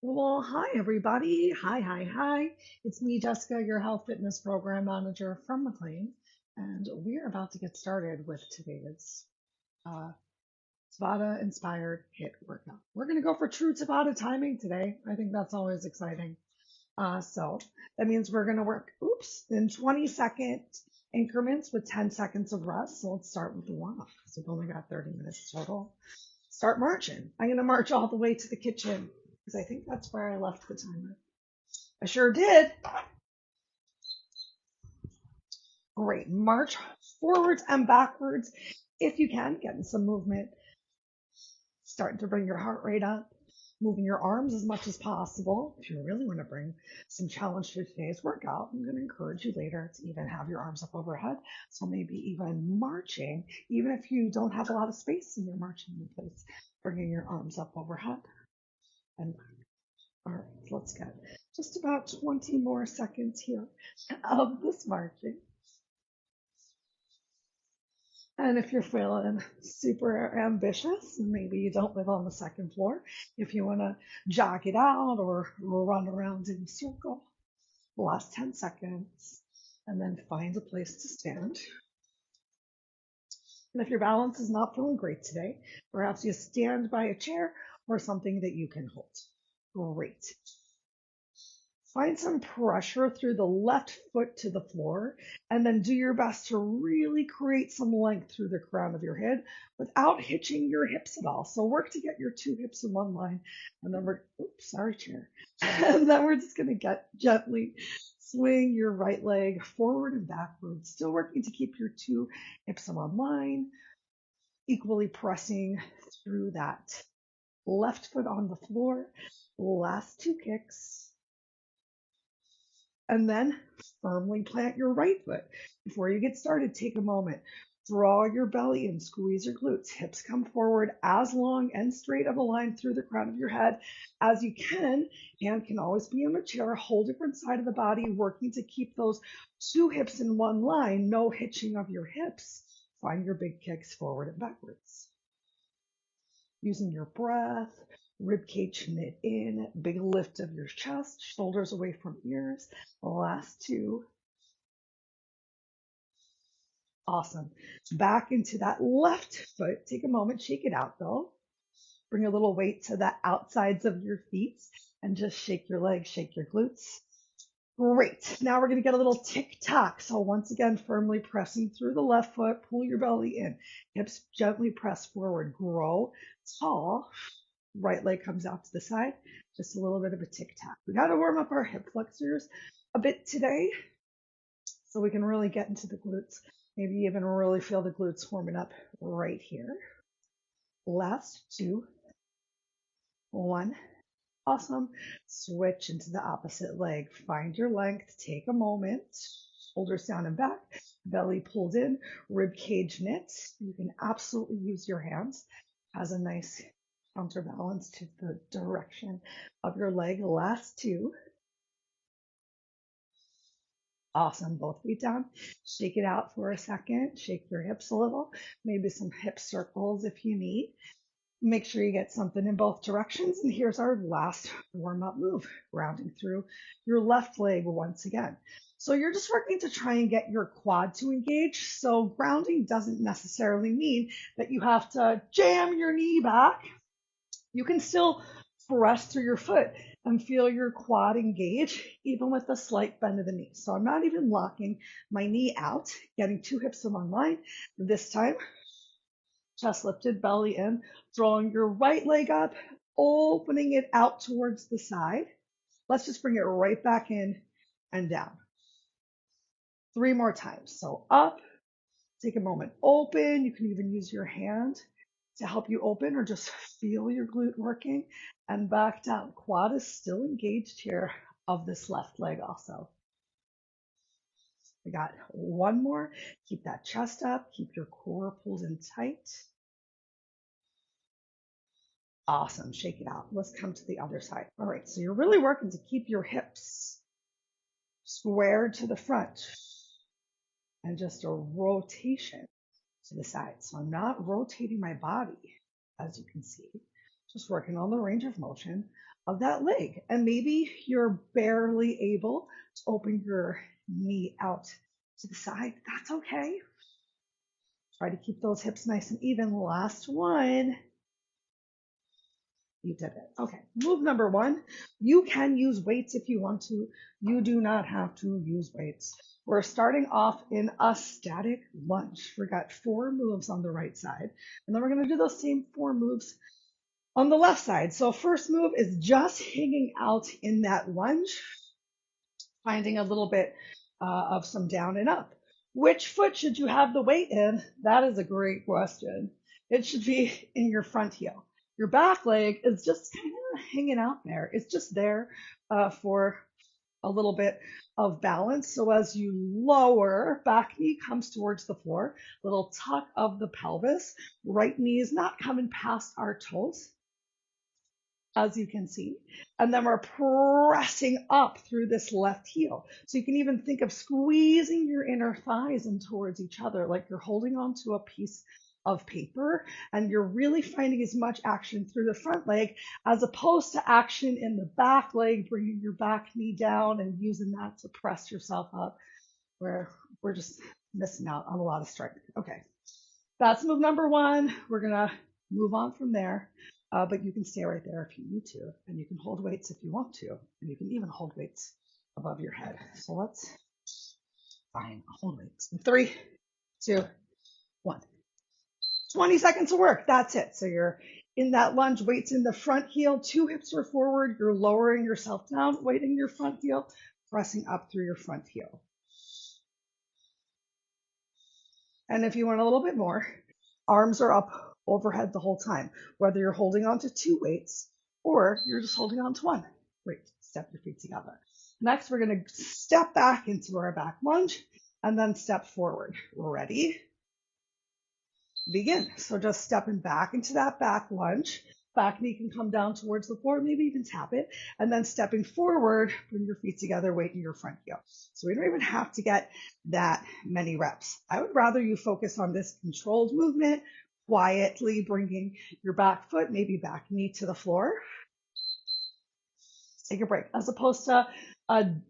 Well, hi everybody. Hi. It's me, Jessica, your health fitness program manager from McLean, and we're about to get started with today's uh, Tabata inspired HIIT workout. We're going to go for true Tabata timing today. I think that's always exciting. So that means we're going to work, in 20-second increments with 10 seconds of rest. So let's start with the warm up. So we've only got 30 minutes total. Start marching. I'm going to march all the way to the kitchen because I think that's where I left the timer. I sure did. Great. March forwards and backwards if you can, getting some movement, starting to bring your heart rate up, moving your arms as much as possible. If you really want to bring some challenge to today's workout, I'm going to encourage you later to even have your arms up overhead. So maybe even marching, even if you don't have a lot of space in your marching in place, bringing your arms up overhead and back. All right, let's get just about 20 more seconds here of this marching. And if you're feeling super ambitious, maybe you don't live on the second floor, if you want to jog it out or run around in a circle, the last 10 seconds, and then find a place to stand. And if your balance is not feeling great today, perhaps you stand by a chair or something that you can hold. Great. Find some pressure through the left foot to the floor, and then do your best to really create some length through the crown of your head without hitching your hips at all. So work to get your two hips in one line, and then chair. And then we're just gonna gently swing your right leg forward and backwards, still working to keep your two hips in one line, equally pressing through that left foot on the floor. Last two kicks. And then firmly plant your right foot. Before you get started, take a moment. Draw your belly in, squeeze your glutes. Hips come forward as long and straight of a line through the crown of your head as you can. Hand can always be in the chair. Hold different side of the body, working to keep those two hips in one line. No hitching of your hips. Find your big kicks forward and backwards. Using your breath, rib cage knit in, big lift of your chest, shoulders away from ears. Last two. Awesome. Back into that left foot. Take a moment, shake it out though. Bring a little weight to the outsides of your feet and just shake your legs, shake your glutes. Great. Now we're going to get a little tick-tock. So once again, firmly pressing through the left foot, pull your belly in. Hips gently press forward, grow tall. Right leg comes out to the side. Just a little bit of a tick-tock. We got to warm up our hip flexors a bit today so we can really get into the glutes. Maybe even really feel the glutes warming up right here. Last two. One. Awesome. Switch into the opposite leg. Find your length. Take a moment. Shoulders down and back. Belly pulled in. Rib cage knit. You can absolutely use your hands as a nice counterbalance to the direction of your leg. Last two. Awesome. Both feet down. Shake it out for a second. Shake your hips a little. Maybe some hip circles if you need. Make sure you get something in both directions. And here's our last warm-up move, grounding through your left leg once again. So you're just working to try and get your quad to engage. So grounding doesn't necessarily mean that you have to jam your knee back. You can still press through your foot and feel your quad engage, even with a slight bend of the knee. So I'm not even locking my knee out, getting two hips in one line. This time, chest lifted, belly in, drawing your right leg up, opening it out towards the side. Let's just bring it right back in and down. 3 more times. So up, take a moment, open. You can even use your hand to help you open or just feel your glute working, and back down. Quad is still engaged here of this left leg also. We got one more. Keep that chest up, keep your core pulled in tight. Awesome. Shake it out. Let's come to the other side. All right. So you're really working to keep your hips squared to the front and just a rotation to the side. So I'm not rotating my body, as you can see, Just working on the range of motion of that leg. And maybe you're barely able to open your knee out to the side. That's okay. Try to keep those hips nice and even. Last one. You did it. Okay, move number one. You can use weights if you want to. You do not have to use weights. We're starting off in a static lunge. We got 4 moves on the right side, and then we're going to do those same 4 moves on the left side. So first move is just hanging out in that lunge, finding a little bit of some down and up. Which foot should you have the weight in? That is a great question. It should be in your front heel. Your back leg is just kind of hanging out there. It's just there for a little bit of balance. So as you lower, back knee comes towards the floor, little tuck of the pelvis, right knee is not coming past our toes, as you can see. And then we're pressing up through this left heel. So you can even think of squeezing your inner thighs in towards each other, like you're holding onto a piece of paper, and you're really finding as much action through the front leg as opposed to action in the back leg, bringing your back knee down and using that to press yourself up, where we're just missing out on a lot of strength. Okay, that's move number one. We're gonna move on from there, but you can stay right there if you need to, and you can hold weights if you want to, and you can even hold weights above your head. So let's hold weights. 3, 2, 1. 20 seconds of work. That's it. So you're in that lunge, weights in the front heel, 2 hips are forward. You're lowering yourself down, weight in your front heel, pressing up through your front heel. And if you want a little bit more, arms are up overhead the whole time, whether you're holding on to 2 weights or you're just holding on to 1. Great. Step your feet together. Next, we're going to step back into our back lunge and then step forward. Ready? Begin. So just stepping back into that back lunge. Back knee can come down towards the floor, maybe even tap it. And then stepping forward, bring your feet together, weight in your front heel. So we don't even have to get that many reps. I would rather you focus on this controlled movement, quietly bringing your back foot, maybe back knee to the floor. Take a break, as opposed to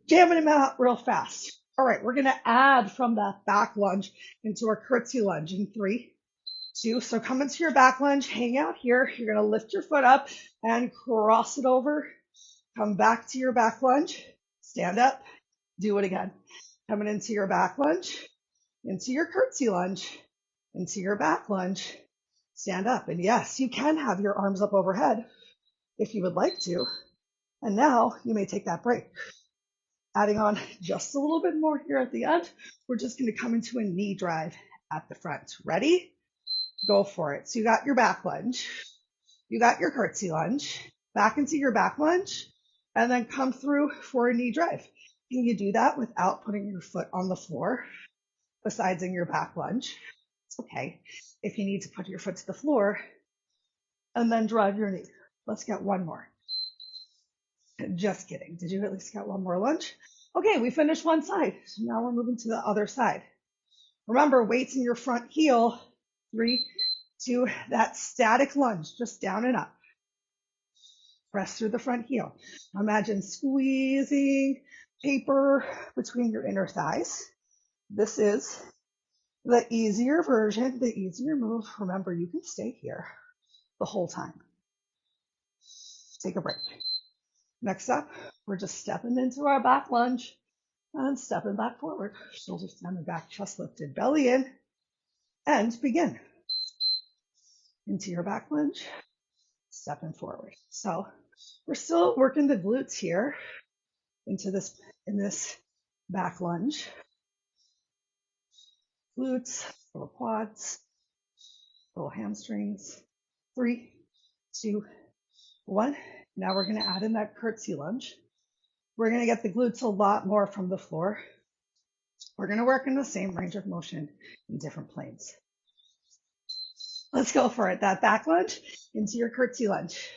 jamming them out real fast. All right, we're going to add from that back lunge into our curtsey lunge in 3, 2. So come into your back lunge, hang out here. You're going to lift your foot up and cross it over. Come back to your back lunge, stand up, do it again. Coming into your back lunge, into your curtsey lunge, into your back lunge, stand up. And yes, you can have your arms up overhead if you would like to. And now you may take that break. Adding on just a little bit more here at the end, we're just going to come into a knee drive at the front. Ready? Go for it. So you got your back lunge, you got your curtsey lunge, back into your back lunge, and then come through for a knee drive. Can you do that without putting your foot on the floor besides in your back lunge? It's okay if you need to put your foot to the floor and then drive your knee. Let's get one more. Just kidding. Did you at least get one more lunge? Okay, we finished one side. So now we're moving to the other side. Remember, weights in your front heel. 3, 2, that static lunge, just down and up. Press through the front heel. Imagine squeezing paper between your inner thighs. This is the easier version, the easier move. Remember, you can stay here the whole time. Take a break. Next up, we're just stepping into our back lunge and stepping back forward. Shoulders down and back, chest lifted, belly in, and begin. Into your back lunge, stepping forward. So we're still working the glutes here in this back lunge. Glutes, little quads, little hamstrings. 3, 2, 1. Now we're going to add in that curtsey lunge. We're going to get the glutes a lot more from the floor. We're going to work in the same range of motion in different planes. Let's go for it. That back lunge into your curtsey lunge.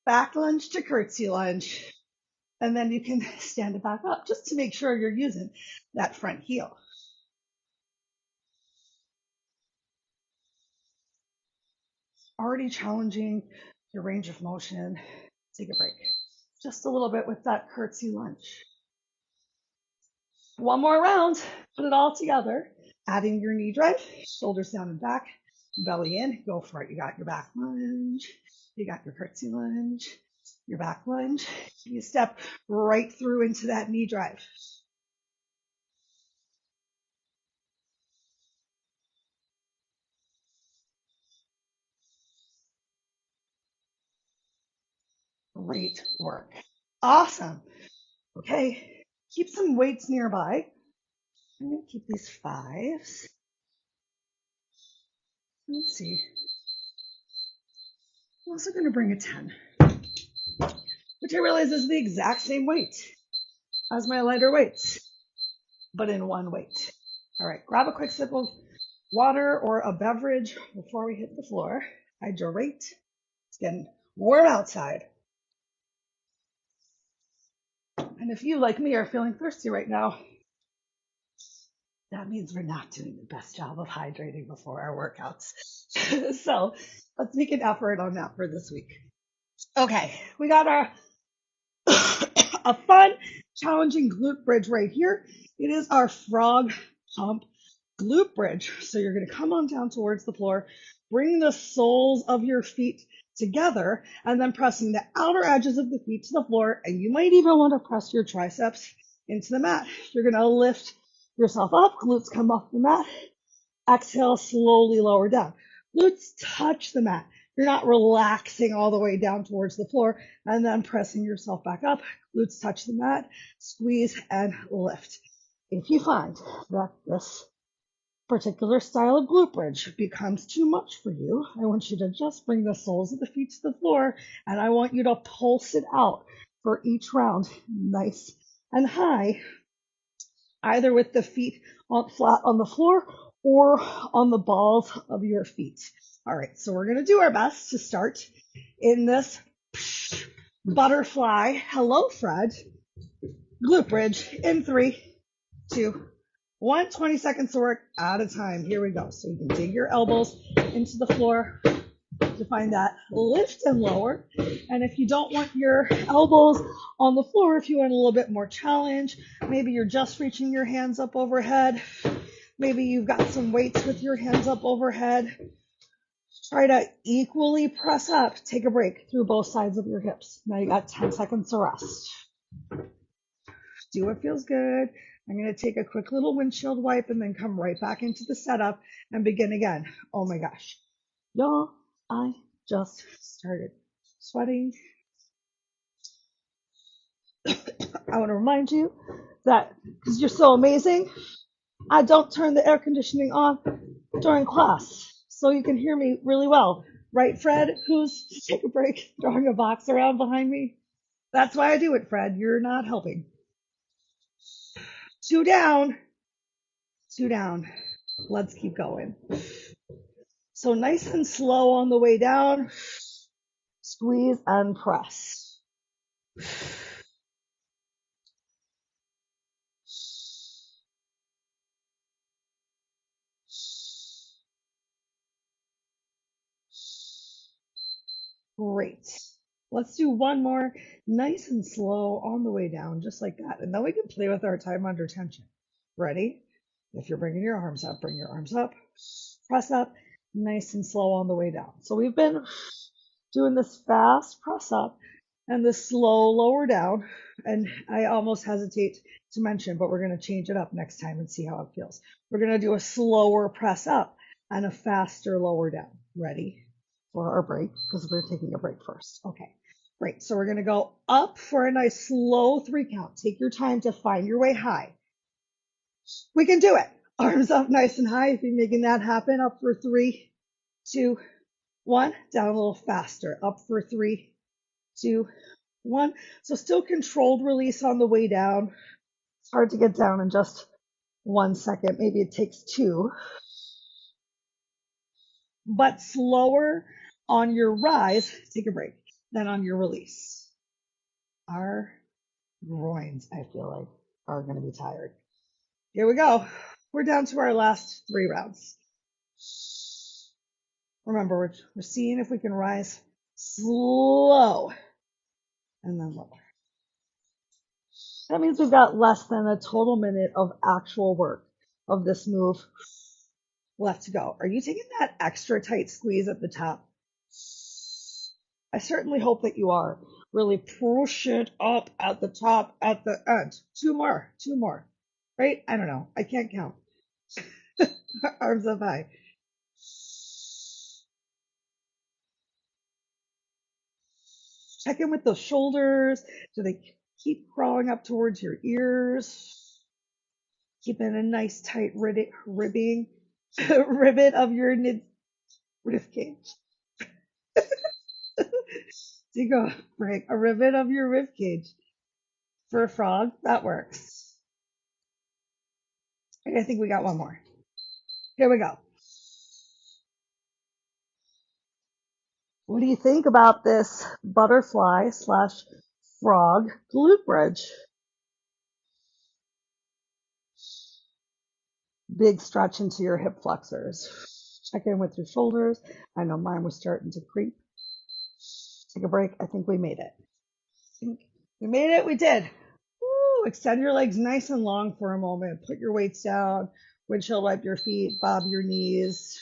Back lunge to curtsey lunge. And then you can stand it back up just to make sure you're using that front heel. Already challenging your range of motion. Take a break. Just a little bit with that curtsey lunge. One more round. Put it all together. Adding your knee drive, shoulders down and back, belly in. Go for it. You got your back lunge. You got your curtsey lunge, your back lunge. You step right through into that knee drive. Great work. Awesome. Okay, keep some weights nearby. I'm going to keep these fives. Let's see. I'm also going to bring a 10, which I realize is the exact same weight as my lighter weights, but in one weight. All right, grab a quick sip of water or a beverage before we hit the floor. Hydrate. It's getting warm outside. And if you, like me, are feeling thirsty right now, that means we're not doing the best job of hydrating before our workouts. So let's make an effort on that for this week. Okay, we got our a fun, challenging glute bridge right here. It is our frog hump glute bridge. So you're going to come on down towards the floor, bring the soles of your feet together, and then pressing the outer edges of the feet to the floor. And you might even want to press your triceps into the mat. You're going to lift yourself up, glutes come off the mat. Exhale, slowly lower down. Glutes touch the mat. You're not relaxing all the way down towards the floor and then pressing yourself back up. Glutes touch the mat, squeeze and lift. If you find that this particular style of glute bridge becomes too much for you, I want you to just bring the soles of the feet to the floor and I want you to pulse it out for each round, nice and high, either with the feet flat on the floor or on the balls of your feet. All right, so we're going to do our best to start in this butterfly, hello Fred, glute bridge in 3, 2, 1, 20 seconds to work at a time. Here we go. So you can dig your elbows into the floor to find that lift and lower. And if you don't want your elbows on the floor, if you want a little bit more challenge, maybe you're just reaching your hands up overhead. Maybe you've got some weights with your hands up overhead. Try to equally press up. Take a break through both sides of your hips. Now you got 10 seconds to rest. Do what feels good. I'm going to take a quick little windshield wipe and then come right back into the setup and begin again. Oh my gosh. Y'all, I just started sweating. I want to remind you that because you're so amazing, I don't turn the air conditioning on during class, so you can hear me really well. Right, Fred, who's take a break, drawing a box around behind me? That's why I do it, Fred. You're not helping. 2 down. 2 down. Let's keep going. So nice and slow on the way down. Squeeze and press. Great. Let's do one more nice and slow on the way down, just like that. And then we can play with our time under tension. Ready? If you're bringing your arms up, bring your arms up. Press up, nice and slow on the way down. So we've been doing this fast press up and this slow lower down. And I almost hesitate to mention, but we're going to change it up next time and see how it feels. We're going to do a slower press up and a faster lower down. Ready? For our break, because we're taking a break first. Okay, great. So we're going to go up for a nice slow 3 count. Take your time to find your way high. We can do it. Arms up nice and high. If you're making that happen, up for 3, 2, 1. Down a little faster. Up for 3, 2, 1. So still controlled release on the way down. It's hard to get down in just 1 second. Maybe it takes 2. But slower on your rise, take a break, than on your release. Our groins, I feel like, are going to be tired. Here we go. We're down to our last 3 rounds. Remember, we're seeing if we can rise slow, and then lower. That means we've got less than a total minute of actual work of this move left to go. Are you taking that extra tight squeeze at the top? I certainly hope that you are. Really push it up at the top, at the end. Two more. Right? I don't know. I can't count. Arms up high. Check in with the shoulders. Do they keep crawling up towards your ears? Keeping a nice tight ribbing, ribbit of your rib cage. Take a break. A ribbit of your rib cage. For a frog, that works. Okay, I think we got one more. Here we go. What do you think about this butterfly slash frog glute bridge? Big stretch into your hip flexors. Check in with your shoulders. I know mine was starting to creep. Take a break. I think we made it. We made it. We did. Woo, extend your legs nice and long for a moment. Put your weights down. Windshield wipe your feet. Bob your knees.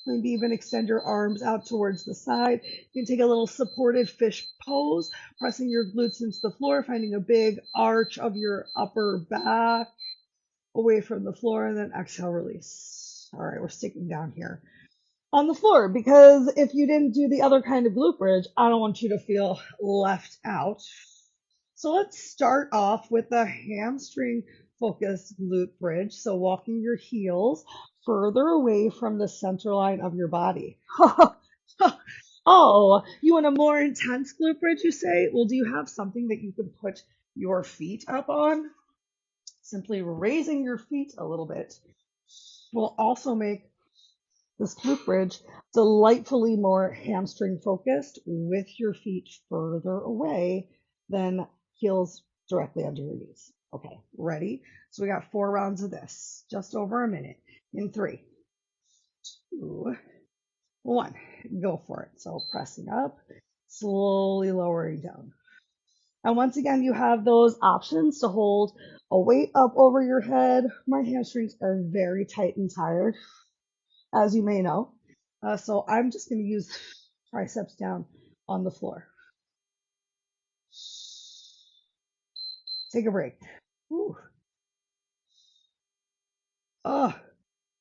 Maybe even extend your arms out towards the side. You can take a little supported fish pose, pressing your glutes into the floor, finding a big arch of your upper back away from the floor, and then exhale, release. All right, we're sticking down here on the floor because if you didn't do the other kind of glute bridge, I don't want you to feel left out. So let's start off with the hamstring focused glute bridge. So walking your heels further away from the center line of your body. Oh, you want a more intense glute bridge, you say? Well, do you have something that you can put your feet up on? Simply raising your feet a little bit will also make this glute bridge delightfully more hamstring focused with your feet further away than heels directly under your knees. Okay, ready? So we got 4 rounds of this, just over a minute in 3, 2, 1. Go for it. So pressing up, slowly lowering down. And once again, you have those options to hold a weight up over your head. My hamstrings are very tight and tired, as you may know. So I'm just going to use triceps down on the floor. Take a break. Whew. Oh,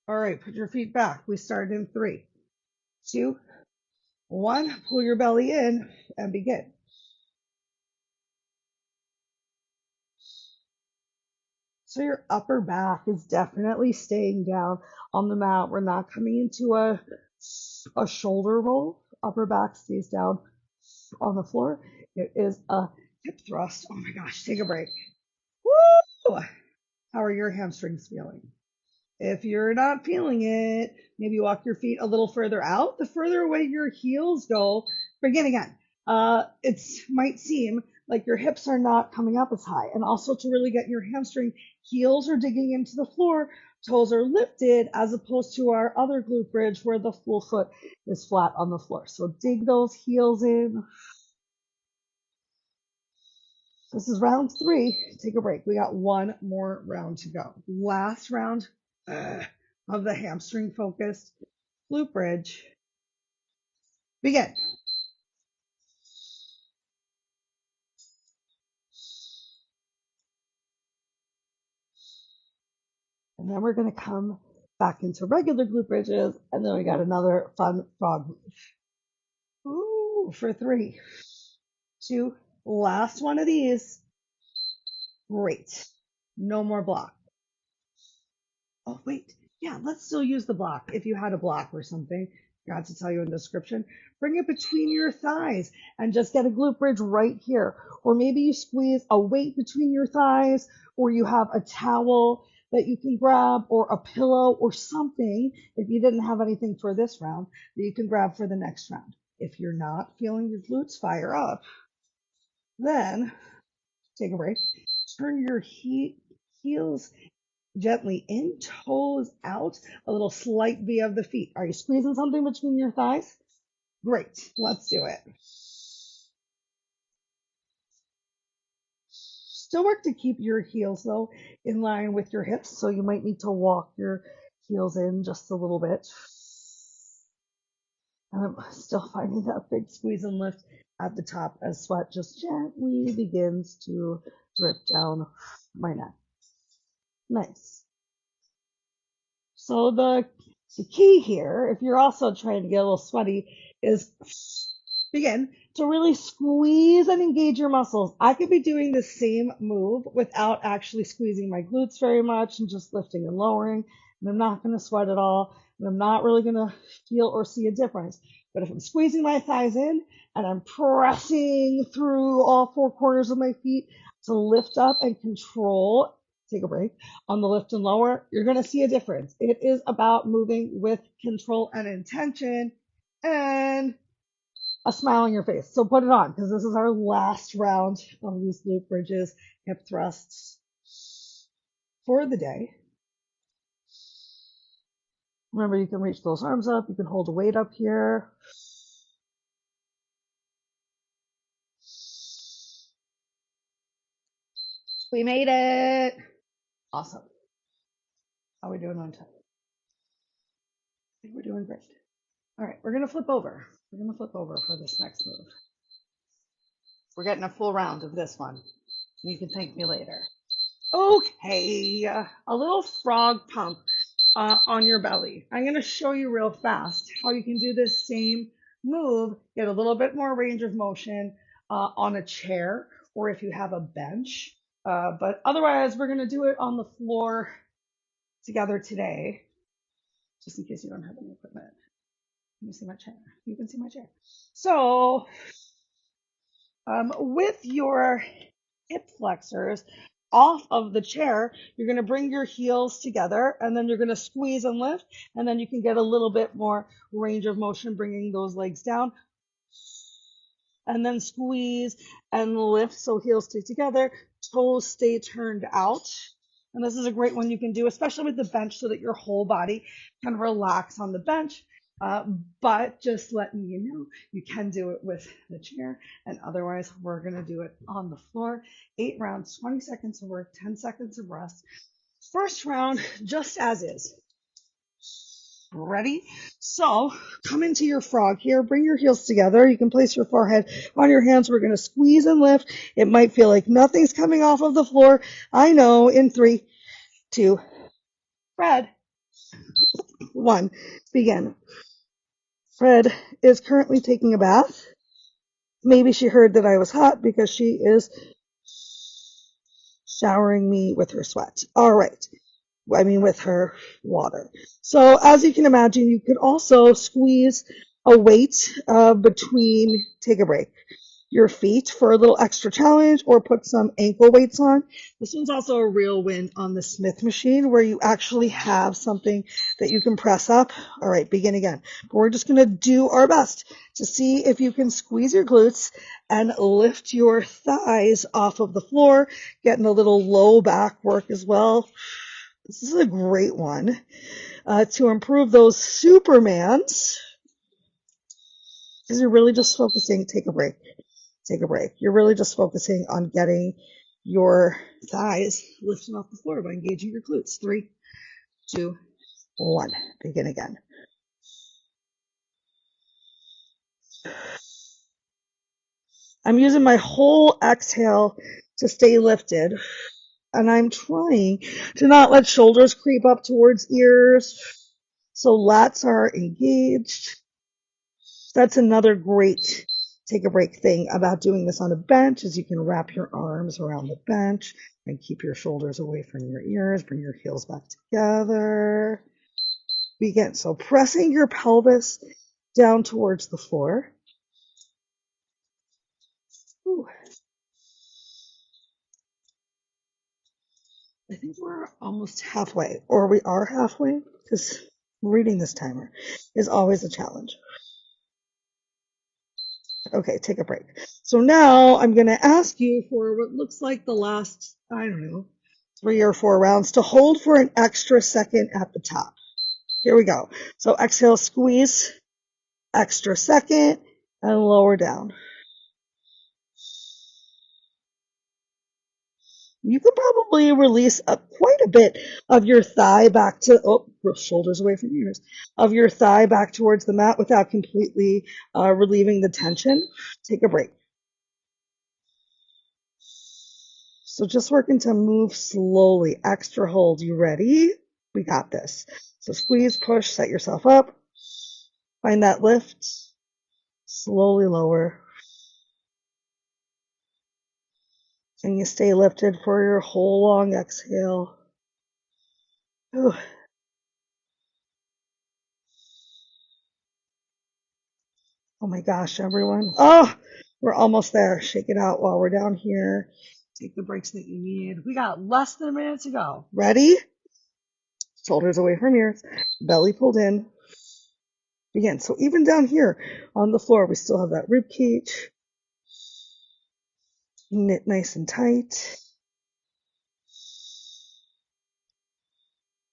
all right. Put your feet back. We start in 3, 2, 1. Pull your belly in and begin. So your upper back is definitely staying down on the mat. We're not coming into a shoulder roll. Upper back stays down on the floor. It is a hip thrust. Oh my gosh, take a break. Woo! How are your hamstrings feeling? If you're not feeling it, maybe walk your feet a little further out. The further away your heels go, begin again. It might seem like your hips are not coming up as high. And also to really get your hamstring, heels are digging into the floor, toes are lifted, as opposed to our other glute bridge where the full foot is flat on the floor. So dig those heels in. This is round 3. Take a break. We got 1 more round to go. Last round of the hamstring focused glute bridge. Begin. And then we're going to come back into regular glute bridges. And then we got another fun frog move. Ooh, for 3, 2, last one of these. Great. No more block. Oh, wait. Yeah, let's still use the block. If you had a block or something, forgot to tell you in the description, bring it between your thighs and just get a glute bridge right here. Or maybe you squeeze a weight between your thighs, or you have a towel that you can grab, or a pillow or something, if you didn't have anything for this round, that you can grab for the next round. If you're not feeling your glutes fire up, then take a break. Turn your heels gently in, toes out, a little slight V of the feet. Are you squeezing something between your thighs? Great. Let's do it. Still work to keep your heels though in line with your hips, so you might need to walk your heels in just a little bit. And I'm still finding that big squeeze and lift at the top as sweat just gently begins to drip down my neck. Nice. So the key here, if you're also trying to get a little sweaty, is begin to really squeeze and engage your muscles. I could be doing the same move without actually squeezing my glutes very much and just lifting and lowering, and I'm not going to sweat at all, and I'm not really going to feel or see a difference. But if I'm squeezing my thighs in and I'm pressing through all four corners of my feet to lift up and control, take a break, on the lift and lower, you're going to see a difference. It is about moving with control and intention and a smile on your face. So put it on, because this is our last round of these glute bridges, hip thrusts for the day. Remember, you can reach those arms up. You can hold a weight up here. We made it. Awesome. How are we doing on time? I think we're doing great. All right, we're going to flip over. We're going to flip over for this next move. We're getting a full round of this one. You can thank me later. Okay, a little frog pump on your belly. I'm going to show you real fast how you can do this same move, get a little bit more range of motion on a chair or if you have a bench. But otherwise, we're going to do it on the floor together today, just in case you don't have any equipment. Let me see my chair. You can see my chair. So with your hip flexors off of the chair, you're going to bring your heels together and then you're going to squeeze and lift, and then you can get a little bit more range of motion bringing those legs down, and then squeeze and lift so heels stay together, toes stay turned out. And this is a great one you can do, especially with the bench, so that your whole body can relax on the bench. But just letting you know, you can do it with the chair, and otherwise we're going to do it on the floor. 8 rounds, 20 seconds of work, 10 seconds of rest. First round, just as is. Ready? So come into your frog here. Bring your heels together. You can place your forehead on your hands. We're going to squeeze and lift. It might feel like nothing's coming off of the floor. I know. In 3, 2, Fred, 1, begin. Fred is currently taking a bath. Maybe she heard that I was hot because she is showering me with her sweat. All right. With her water. So as you can imagine, you could also squeeze a weight between, take a break, your feet for a little extra challenge, or put some ankle weights on. This one's also a real win on the Smith machine, where you actually have something that you can press up. All right, begin again. But we're just going to do our best to see if you can squeeze your glutes and lift your thighs off of the floor, getting a little low back work as well. This is a great one to improve those Supermans, because you're really just focusing. Take a break. Take a break. You're really just focusing on getting your thighs lifted off the floor by engaging your glutes. 3, 2, 1. Begin again. I'm using my whole exhale to stay lifted, and I'm trying to not let shoulders creep up towards ears, so lats are engaged. That's another great take a break thing about doing this on a bench, is you can wrap your arms around the bench and keep your shoulders away from your ears. Bring your heels back together. Begin. So pressing your pelvis down towards the floor. Ooh. I think we're almost halfway, or we are halfway, because reading this timer is always a challenge. Okay, take a break. So now I'm going to ask you for what looks like the last, 3 or 4 rounds to hold for an extra second at the top. Here we go. So exhale, squeeze. extra second, and lower down. You could probably release quite a bit of your thigh back to, shoulders away from your ears, of your thigh back towards the mat without completely relieving the tension. Take a break. So just working to move slowly, extra hold. You ready? We got this. So squeeze, push, set yourself up. Find that lift. Slowly lower. And you stay lifted for your whole long exhale. Whew. Oh my gosh, everyone. Oh, we're almost there. Shake it out while we're down here. Take the breaks that you need. We got less than a minute to go. Ready? Shoulders away from ears. Belly pulled in. Begin. So even down here on the floor, we still have that rib cage. Knit nice and tight.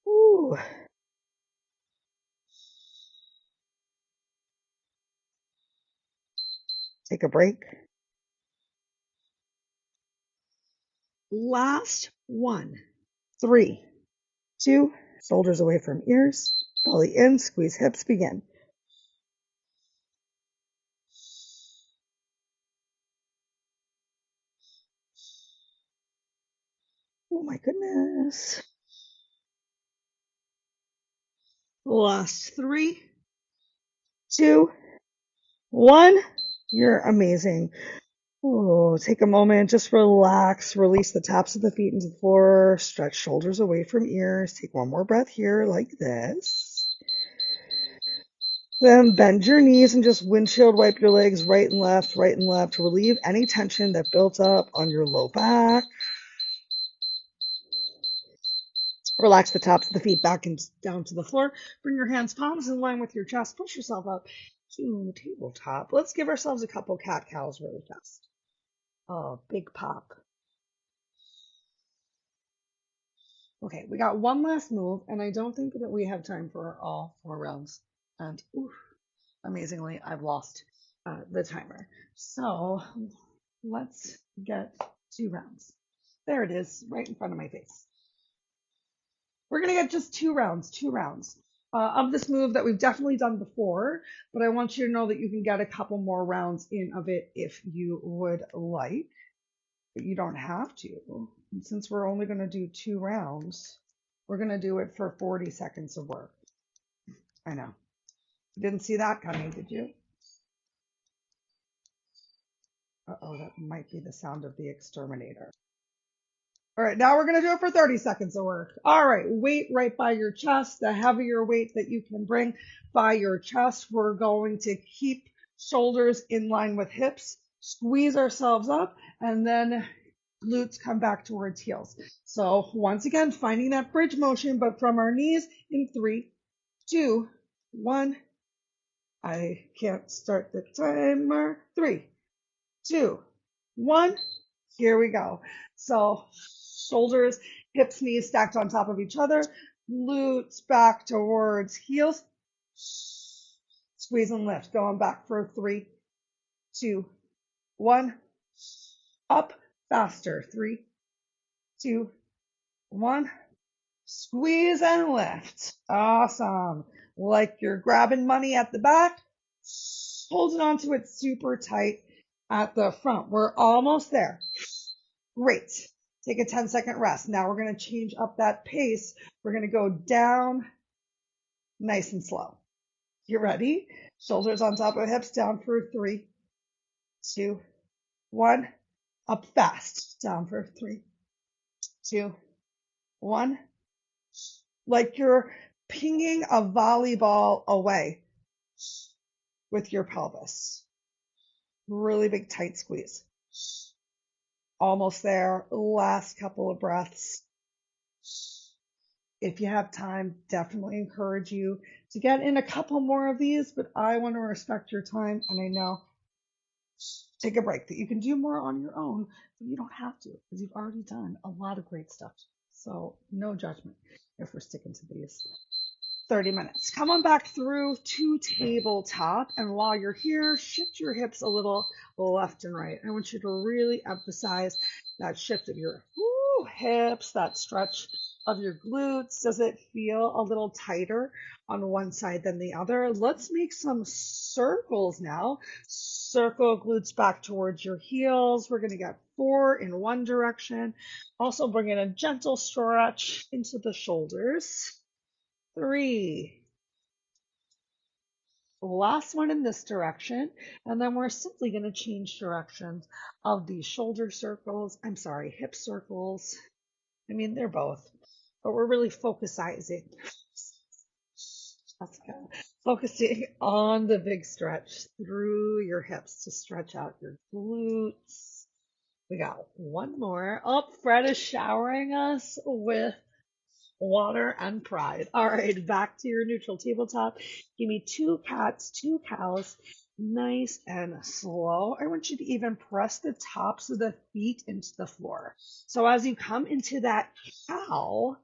Ooh. Take a break. Last one. 3, 2, shoulders away from ears. Belly in, squeeze hips, begin. Oh my goodness. Last 3, 2, 1. You're amazing. Oh, take a moment, just relax, release the tops of the feet into the floor, stretch shoulders away from ears. Take one more breath here like this. Then bend your knees and just windshield wipe your legs right and left, right and left. Relieve any tension that built up on your low back. Relax the tops of the feet back and down to the floor. Bring your hands, palms in line with your chest. Push yourself up to tabletop. Let's give ourselves a couple cat-cows really fast. Oh, big pop. Okay, we got one last move, and I don't think that we have time for all 4 rounds. And amazingly, I've lost the timer. So let's get 2 rounds. There it is, right in front of my face. We're going to get just 2 rounds, 2 rounds of this move that we've definitely done before, but I want you to know that you can get a couple more rounds in of it if you would like, but you don't have to. And since we're only going to do 2 rounds, we're going to do it for 40 seconds of work. I know. You didn't see that coming, did you? Uh-oh, that might be the sound of the exterminator. All right, now we're going to do it for 30 seconds of work. All right, weight right by your chest, the heavier weight that you can bring by your chest. We're going to keep shoulders in line with hips, squeeze ourselves up, and then glutes come back towards heels. So once again, finding that bridge motion, but from our knees in 3, 2, 1. I can't start the timer. 3, 2, 1. Here we go. So shoulders, hips, knees stacked on top of each other. Glutes back towards heels. Squeeze and lift. Going back for 3, 2, 1. Up faster. 3, 2, 1. Squeeze and lift. Awesome. Like you're grabbing money at the back, holding on to it super tight at the front. We're almost there. Great. Take a 10-second rest. Now we're going to change up that pace. We're going to go down nice and slow. You ready? Shoulders on top of hips, down for 3, 2, 1. Up fast. Down for 3, 2, 1. Like you're pinging a volleyball away with your pelvis. Really big tight squeeze. Almost there. Last couple of breaths. If you have time, definitely encourage you to get in a couple more of these, but I want to respect your time, and I know take a break, that you can do more on your own, but you don't have to because you've already done a lot of great stuff. So no judgment if we're sticking to these. 30 minutes. Come on back through to tabletop. And while you're here, shift your hips a little left and right. I want you to really emphasize that shift of your hips, that stretch of your glutes. Does it feel a little tighter on one side than the other? Let's make some circles now. Circle glutes back towards your heels. We're going to get 4 in one direction. Also bring in a gentle stretch into the shoulders. 3. Last one in this direction. And then we're simply going to change directions of these shoulder circles. I'm sorry, hip circles. I mean, they're both, but we're really focusing. Let's go. Focusing on the big stretch through your hips to stretch out your glutes. We got one more. Oh, Fred is showering us with water and pride. All right, back to your neutral tabletop. Give me 2 cats, 2 cows, nice and slow. I want you to even press the tops of the feet into the floor. So as you come into that cow,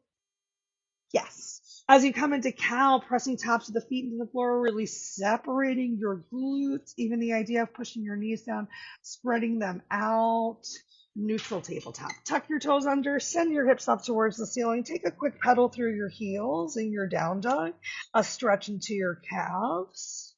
yes. As you come into cow, pressing tops of the feet into the floor, really separating your glutes, even the idea of pushing your knees down, spreading them out. Neutral tabletop. Tuck your toes under, send your hips up towards the ceiling. Take a quick pedal through your heels in your down dog, a stretch into your calves.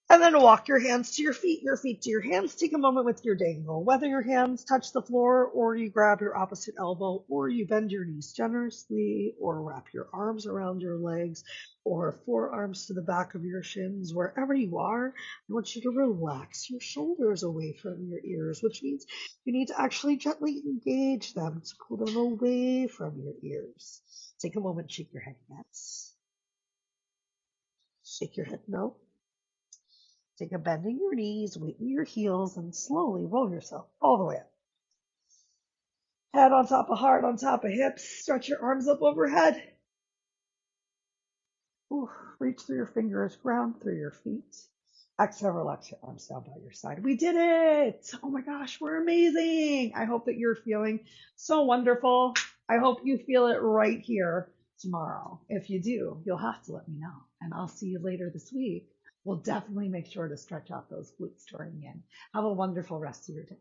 And then walk your hands to your feet to your hands. Take a moment with your dangle. Whether your hands touch the floor or you grab your opposite elbow or you bend your knees generously or wrap your arms around your legs or forearms to the back of your shins, wherever you are, I want you to relax your shoulders away from your ears, which means you need to actually gently engage them to pull them away from your ears. Take a moment, shake your head yes. Shake your head no. Take a bend in your knees, weighten your heels, and slowly roll yourself all the way up. Head on top of heart, on top of hips. Stretch your arms up overhead. Ooh, reach through your fingers, ground through your feet. Exhale, relax your arms down by your side. We did it! Oh my gosh, we're amazing! I hope that you're feeling so wonderful. I hope you feel it right here tomorrow. If you do, you'll have to let me know, and I'll see you later this week. We'll definitely make sure to stretch out those glutes during the end. Have a wonderful rest of your day.